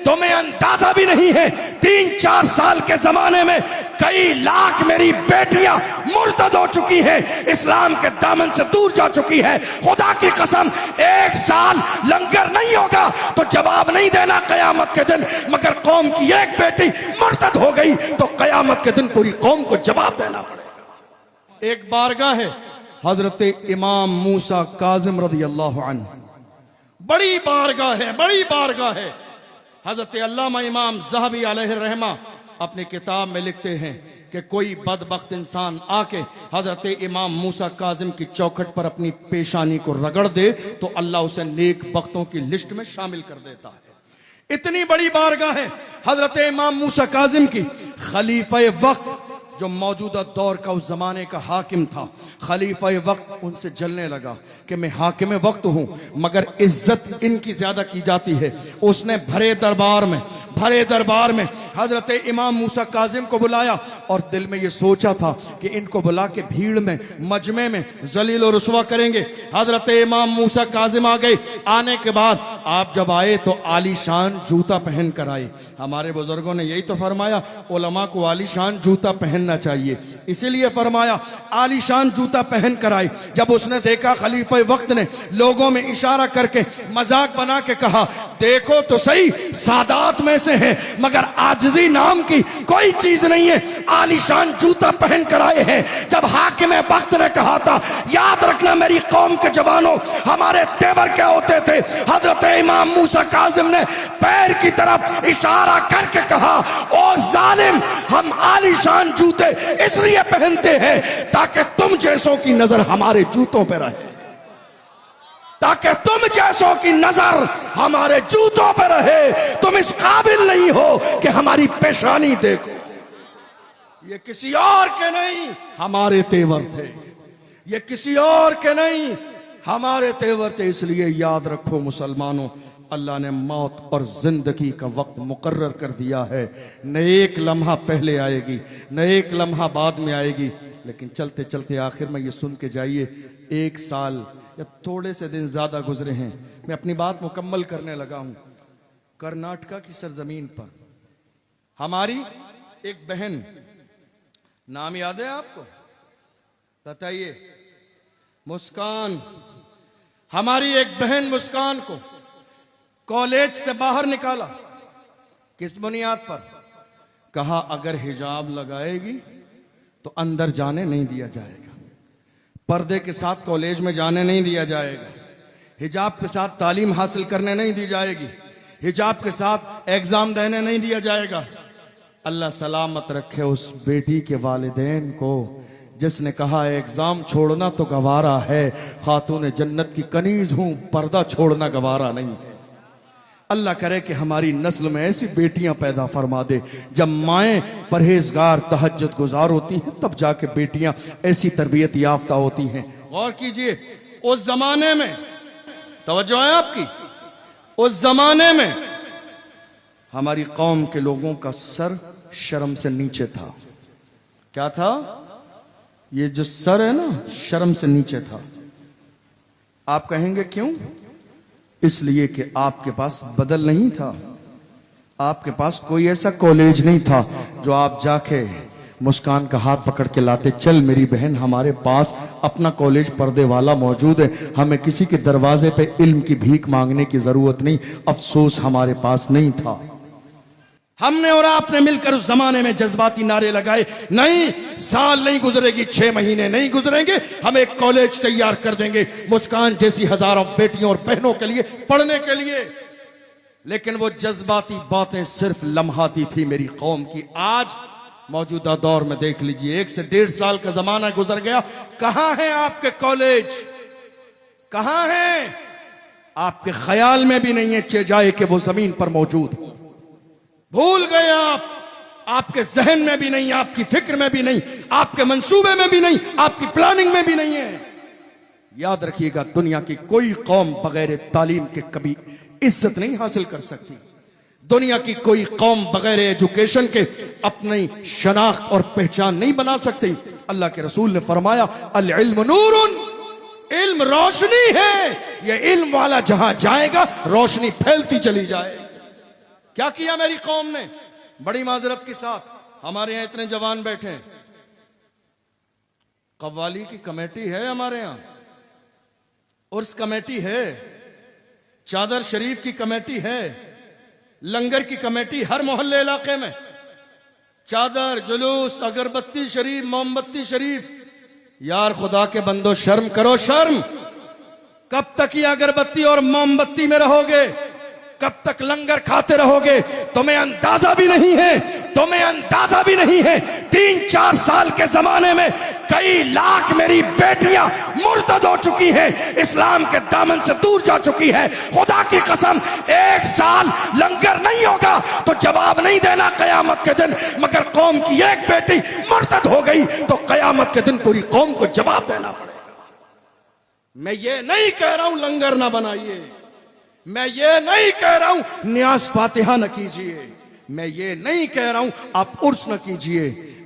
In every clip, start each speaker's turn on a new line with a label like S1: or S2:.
S1: तुम्हें अंदाजा भी नहीं है 3-4 साल के जमाने में कई लाख मेरी बेटियां मुर्तद हो चुकी हैं, इस्लाम के दामन से दूर जा चुकी है। खुदा की कसम 1 साल लंगर नहीं होगा तो जवाब नहीं देना कयामत के दिन, मगर कौम की एक बेटी मुर्तद हो गई तो कयामत के दिन पूरी कौम को जवाब देना पड़ेगा। एक बारगाह है हजरत इमाम मूसा काजिम रज़ी अल्लाह अन्हु, बड़ी बारगाह है, बड़ी बारगाह है। हजरत अल्लामा इमाम ज़हबी अलैहि रहमा अपनी किताब में लिखते हैं कि कोई बदबख्त इंसान आके हजरत इमाम मूसा काजिम की चौखट पर अपनी पेशानी को रगड़ दे तो अल्लाह उसे नेक बख्तों की लिस्ट में शामिल कर देता है। इतनी बड़ी बारगाह है हजरत इमाम मूसा काजिम की। खलीफा वक्त जो मौजूदा दौर का उस जमाने का हाकिम था, खलीफा वक्त उनसे जलने लगा कि मैं हाकिम वक्त हूं मगर इज्जत इनकी ज्यादा की जाती है। उसने भरे दरबार में हजरत इमाम मूसा काजिम को बुलाया और दिल में ये सोचा था कि इनको बुला के भीड़ में मजमे में जलील और रुसवा करेंगे। हजरत इमाम मूसा काजिम आ गए। आने के बाद आप जब आए तो आलीशान जूता पहन कर आए। हमारे बुजुर्गों ने यही तो फरमाया, उलमा को आलीशान जूता पहन चाहिए, इसीलिए फरमाया आलीशान जूता पहन कर आए। जब उसने देखा खलीफा वक्त ने लोगों में इशारा करके मजाक बना के कहा, देखो तो सही सादात में से है मगर आजिज़ी नाम की कोई चीज नहीं है, आलीशान जूता पहन कर आए हैं। जब हाकिम वक्त ने कहा था, याद रखना मेरी कौम के जवानों, हमारे तेवर क्या होते थे, हजरत इमाम मूसा काजिम ने पैर की तरफ इशारा करके कहा, ओ जालिम, हम आलीशान जूते इसलिए पहनते हैं ताकि तुम जैसों की नजर हमारे जूतों पर रहे, ताकि तुम जैसों की नजर हमारे जूतों पर रहे। तुम इस काबिल नहीं हो कि हमारी पेशानी देखो। ये किसी और के नहीं हमारे तेवर थे, ये किसी और के नहीं हमारे तेवर थे। इसलिए याद रखो मुसलमानों, अल्लाह ने मौत और जिंदगी का वक्त मुकर्रर कर दिया है। न एक लम्हा पहले आएगी, न एक लम्हा बाद में आएगी, लेकिन चलते चलते आखिर में ये सुन के जाइए, 1 साल या थोड़े से दिन ज्यादा गुजरे हैं। मैं अपनी बात मुकम्मल करने लगा हूं। कर्नाटका की सरजमीन पर हमारी एक बहन, नाम याद है आपको? बताइए। मुस्कान। हमारी एक बहन मुस्कान को कॉलेज से बाहर निकाला। किस बुनियाद पर? कहा अगर हिजाब लगाएगी तो अंदर जाने नहीं दिया जाएगा, पर्दे के साथ कॉलेज में जाने नहीं दिया जाएगा, हिजाब के साथ तालीम हासिल करने नहीं दी जाएगी, हिजाब के साथ एग्जाम देने नहीं दिया जाएगा। अल्लाह सलामत रखे उस बेटी के वालिदैन को जिसने कहा एग्जाम छोड़ना तो गवारा है, खातून जन्नत की कनीज हूं, पर्दा छोड़ना गवारा नहीं है। अल्लाह करे कि हमारी नस्ल में ऐसी बेटियां पैदा फरमा दे, जब माएँ परहेजगार तहज्जुद गुजार होती हैं तब जाके बेटियां ऐसी तरबियत याफ्ता होती हैं। गौर कीजिए, उस जमाने में, तवज्जो है आपकी, उस जमाने में हमारी कौम के लोगों का सर शर्म से नीचे था। क्या था? ये जो सर है ना, शर्म से नीचे था। आप कहेंगे क्यों? इसलिए कि आपके पास बदल नहीं था, आपके पास कोई ऐसा कॉलेज नहीं था जो आप जाके मुस्कान का हाथ पकड़ के लाते, चल मेरी बहन हमारे पास अपना कॉलेज पर्दे वाला मौजूद है, हमें किसी के दरवाजे पे इल्म की भीख मांगने की जरूरत नहीं। अफसोस हमारे पास नहीं था। हमने और आपने मिलकर उस जमाने में जज्बाती नारे लगाए, नहीं साल नहीं गुजरेगी, 6 महीने नहीं गुजरेंगे, हम एक कॉलेज तैयार कर देंगे मुस्कान जैसी हजारों बेटियों और बहनों के लिए पढ़ने के लिए। लेकिन वो जज्बाती बातें सिर्फ लम्हाती थी मेरी कौम की। आज मौजूदा दौर में देख लीजिए, 1 से 1.5 साल का जमाना गुजर गया, कहां है आपके कॉलेज? कहां है? आपके ख्याल में भी नहीं है चे जाए कि वो जमीन पर मौजूद हो। भूल गए आप, आपके जहन में भी नहीं, आपकी फिक्र में भी नहीं, आपके मंसूबे में भी नहीं, आपकी प्लानिंग में भी नहीं है। याद रखिएगा, दुनिया की कोई कौम बगैर तालीम के कभी इज्जत नहीं हासिल कर सकती। दुनिया की कोई कौम बगैर एजुकेशन के अपनी शनाख्त और पहचान नहीं बना सकती। अल्लाह के रसूल ने फरमाया, अल इल्म नूरुन, इल्म रोशनी है, ये इल्म वाला जहां जाएगा रोशनी फैलती चली जाएगी।
S2: क्या किया मेरी कौम ने? बड़ी माजरत के साथ हमारे यहां इतने जवान बैठे हैं, कव्वाली की कमेटी है हमारे यहां, उर्स कमेटी है, चादर शरीफ की कमेटी है, लंगर की कमेटी हर मोहल्ले इलाके में, चादर, जुलूस, अगरबत्ती शरीफ, मोमबत्ती शरीफ। यार खुदा के बंदो, शर्म करो, शर्म। कब तक ये अगरबत्ती और मोमबत्ती में रहोगे? कब तक लंगर खाते रहोगे? तुम्हें अंदाजा भी नहीं है, तुम्हें अंदाजा भी नहीं है। 3-4 साल के जमाने में कई लाख मेरी बेटियां मुर्तद हो चुकी हैं, इस्लाम के दामन से दूर जा चुकी है। खुदा की कसम, 1 साल लंगर नहीं होगा तो जवाब नहीं देना कयामत के दिन। मगर कौम की एक बेटी मुर्तद हो गई तो कयामत के दिन पूरी कौम को जवाब देना पड़ेगा। मैं ये नहीं कह रहा हूं लंगर ना बनाइए, मैं ये नहीं कह रहा हूं न्यास फातिहा न कीजिए, मैं ये नहीं कह रहा हूं आप उर्स न कीजिए,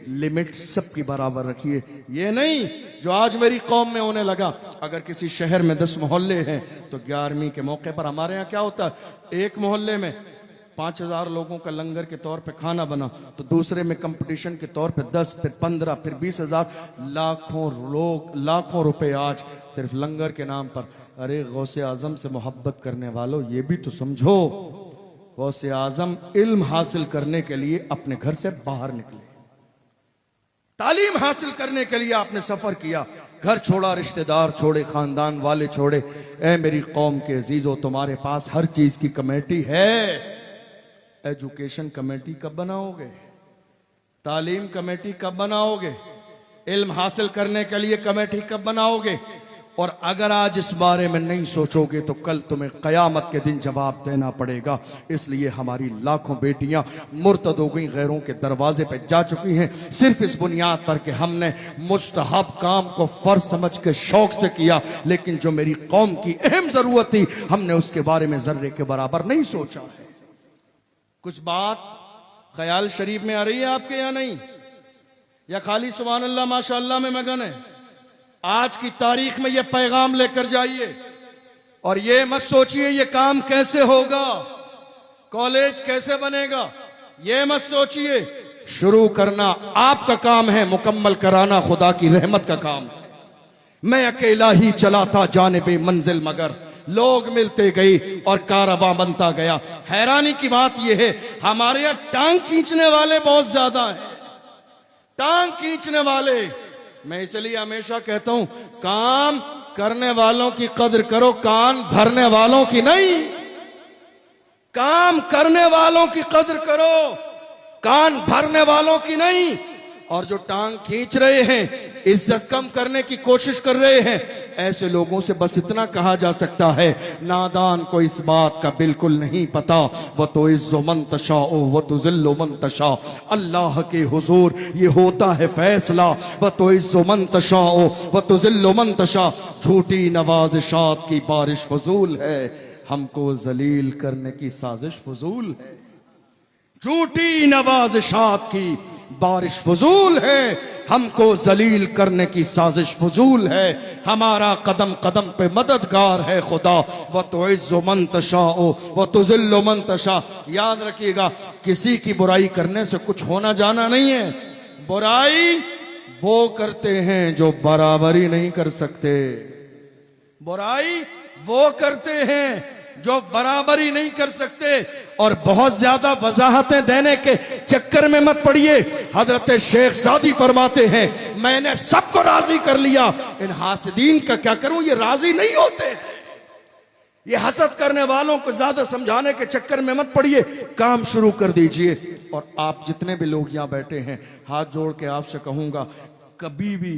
S2: लिमिट सबकी बराबर रखिए। ये नहीं जो आज मेरी कौम में होने लगा। अगर किसी शहर में 10 मोहल्ले हैं तो 11वीं के मौके पर हमारे यहाँ क्या होता है, एक मोहल्ले में 5000 लोगों का लंगर के तौर पे खाना बना, तो दूसरे में कंपटीशन के तौर पे 10, फिर 15, फिर 20,000, लाखों लोग, लाखों रुपए आज सिर्फ लंगर के नाम पर। अरे गौसे आजम से मोहब्बत करने वालों, ये भी तो समझो, गौसे आजम इल्म हासिल करने के लिए अपने घर से बाहर निकले, तालीम हासिल करने के लिए आपने सफर किया, घर छोड़ा, रिश्तेदार छोड़े, खानदान वाले छोड़े। ऐ मेरी कौम के अजीजों, तुम्हारे पास हर चीज की कमेटी है। एजुकेशन कमेटी कब बनाओगे? तालीम कमेटी कब बनाओगे? इल्म हासिल करने के लिए कमेटी कब बनाओगे? और अगर आज इस बारे में नहीं सोचोगे तो कल तुम्हें कयामत के दिन जवाब देना पड़ेगा। इसलिए हमारी लाखों बेटियां मुर्तद हो गई, गैरों के दरवाजे पे जा चुकी हैं, सिर्फ इस बुनियाद पर कि हमने मुस्तहब काम को फर्ज समझ के शौक से किया, लेकिन जो मेरी कौम की अहम जरूरत थी हमने उसके बारे में जर्रे के बराबर नहीं सोचा है। कुछ बात ख्याल शरीफ में आ रही है आपके यहाँ नहीं, या खाली सुभान अल्लाह माशाअल्लाह में मगन है? आज की तारीख में यह पैगाम लेकर जाइए और ये मत सोचिए ये काम कैसे होगा, कॉलेज कैसे बनेगा, ये मत सोचिए। शुरू करना आपका काम है, मुकम्मल कराना खुदा की रहमत का काम। मैं अकेला ही चला था जानिबे मंजिल, मगर लोग मिलते गई और कारवां बनता गया। हैरानी की बात यह है हमारे यहां टांग खींचने वाले बहुत ज्यादा हैं, टांग खींचने वाले। मैं इसलिए हमेशा कहता हूं काम करने वालों की कदर करो, कान भरने वालों की नहीं। काम करने वालों की कदर करो, कान भरने वालों की नहीं। और जो टांग खींच रहे हैं, इज्जत कम करने की कोशिश कर रहे हैं, ऐसे लोगों से बस इतना कहा जा सकता है, नादान को इस बात का बिल्कुल नहीं पता। वह तो इज्जो मन तशा वह तो जिल्लो मन तशा, अल्लाह के हुजूर ये होता है फैसला। वह तो इज्जो मन तशा वह तो जिल्लो मन तशा, झूठी नवाजिशात की बारिश फजूल है, हमको जलील करने की साजिश फजूल है। झूठी नवाजिशात की बारिश फजूल है, हमको जलील करने की साजिश फजूल है। हमारा कदम कदम पे मददगार है खुदा। वह तो इज्जो मन तशाओ वह तो जिल्लो मन तशा। याद रखिएगा, किसी की बुराई करने से कुछ होना जाना नहीं है। बुराई वो करते हैं जो बराबरी नहीं कर सकते, बुराई वो करते हैं जो बराबरी नहीं कर सकते। और बहुत ज्यादा वजाहतें देने के चक्कर में मत पड़िए। हजरत शेख सादी फरमाते हैं, मैंने सबको राजी कर लिया, इन हासिदीन का क्या करूं, ये राजी नहीं होते। ये हसद करने वालों को ज्यादा समझाने के चक्कर में मत पड़िए, काम शुरू कर दीजिए। और आप जितने भी लोग यहां बैठे हैं, हाथ जोड़ के आपसे कहूंगा, कभी भी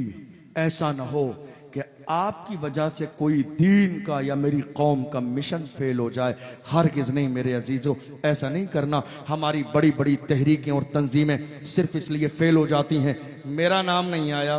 S2: ऐसा ना हो कि आपकी वजह से कोई दीन का या मेरी कौम का मिशन फेल हो जाए। हरगिज़ नहीं मेरे अजीजों, ऐसा नहीं करना। हमारी बड़ी बड़ी तहरीकें और तंजीमें सिर्फ इसलिए फेल हो जाती हैं, मेरा नाम नहीं आया,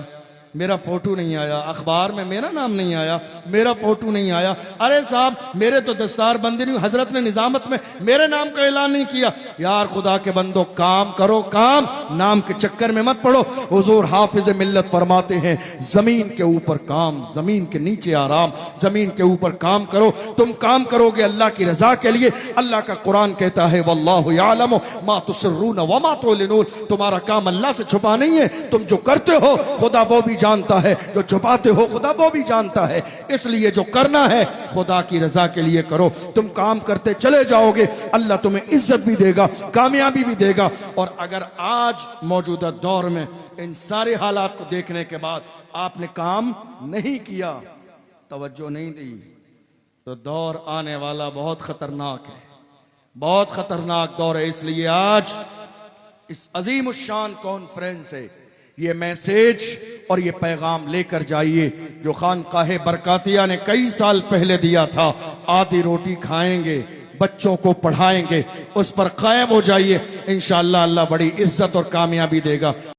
S2: मेरा फोटो नहीं आया, अखबार में मेरा नाम नहीं आया, मेरा फोटो नहीं आया। अरे साहब मेरे तो दस्तार बंदी नहीं, हजरत ने निजामत में मेरे नाम का ऐलान नहीं किया। यार खुदा के बंदो काम करो, काम नाम के चक्कर में मत पड़ो। हुजूर हाफिज मिल्लत फरमाते हैं जमीन के ऊपर काम, जमीन के नीचे आराम, जमीन के ऊपर काम करो। तुम काम करोगे अल्लाह की रजा के लिए। अल्लाह का कुरान कहता है वल्लाहु यालमु मा तुसिर्रून व मा तुलिनून। तुम्हारा काम अल्लाह से छुपा नहीं है, तुम जो करते हो खुदा वो भी जानता है, जो छुपाते हो खुदा वो भी जानता है। इसलिए जो करना है खुदा की रजा के लिए करो। तुम काम करते चले जाओगे, अल्लाह तुम्हें इज्जत भी देगा, कामयाबी भी देगा। और अगर आज मौजूदा दौर में इन सारे हालात को देखने के बाद आपने काम नहीं किया, तवज्जो नहीं दी, तो दौर आने वाला बहुत खतरनाक है, बहुत खतरनाक दौर है। इसलिए आज इस अजीम शान कॉन्फ्रेंस से ये मैसेज और ये पैगाम लेकर जाइए जो खानकाहे बरकातिया ने कई साल पहले दिया था। आधी रोटी खाएंगे, बच्चों को पढ़ाएंगे, उस पर कायम हो जाइए। इंशाअल्लाह अल्लाह बड़ी इज्जत और कामयाबी देगा।